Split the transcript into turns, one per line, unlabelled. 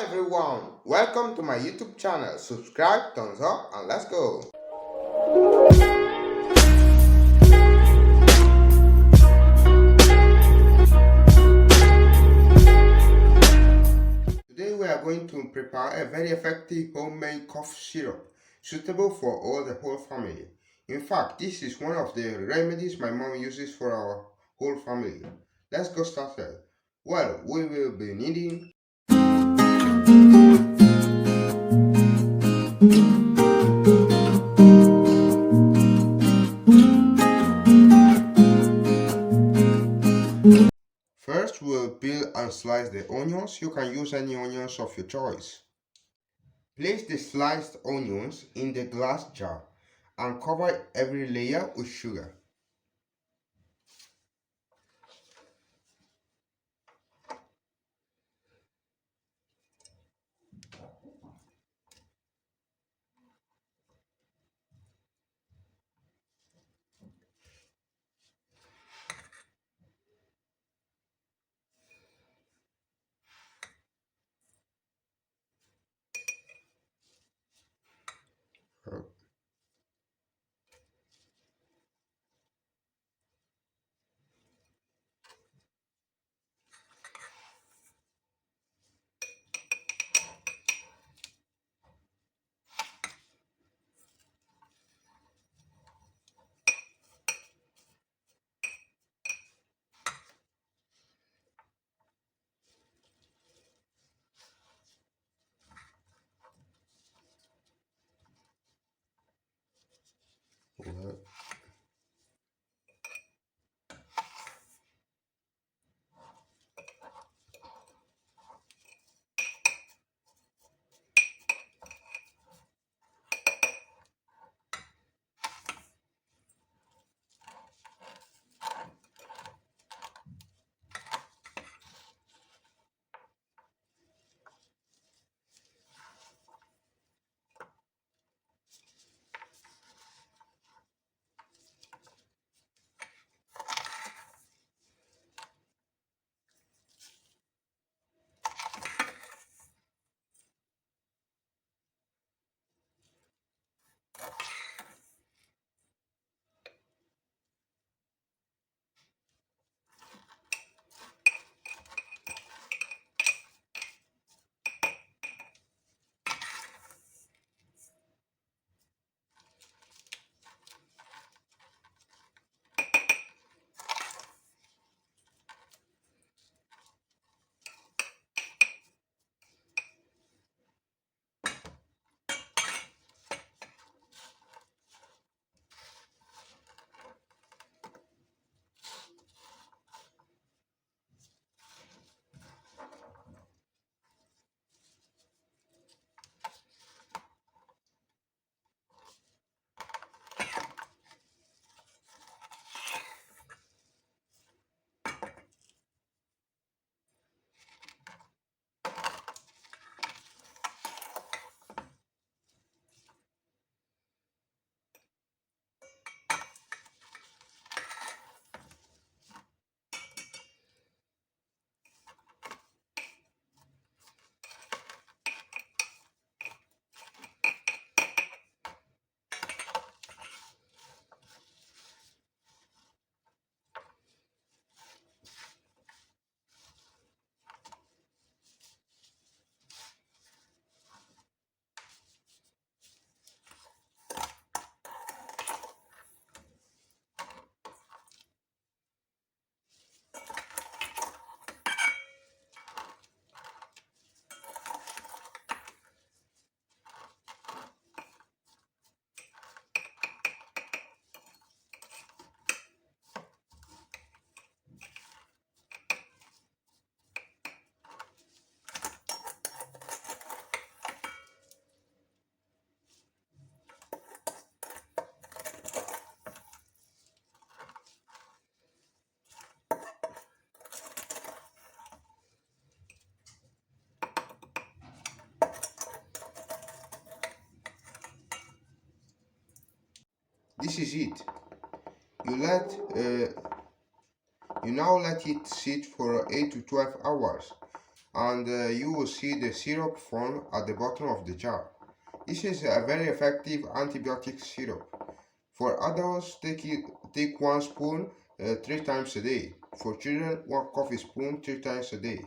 everyone, welcome to my YouTube channel. Subscribe, thumbs up, and let's go. Today we are going to prepare a very effective homemade cough syrup suitable for all the whole family. In fact, this is one of the remedies my mom uses for our whole family. Let's go started. Well, we will be needing first, we'll peel and slice the onions. You can use any onions of your choice. Place the sliced onions in the glass jar and cover every layer with sugar. Well, this is it. You let you now let it sit for 8 to 12 hours. and you will see the syrup form at the bottom of the jar. This is a very effective antibiotic syrup. For adults, take 1 spoon 3 times a day. For children, 1 coffee spoon 3 times a day.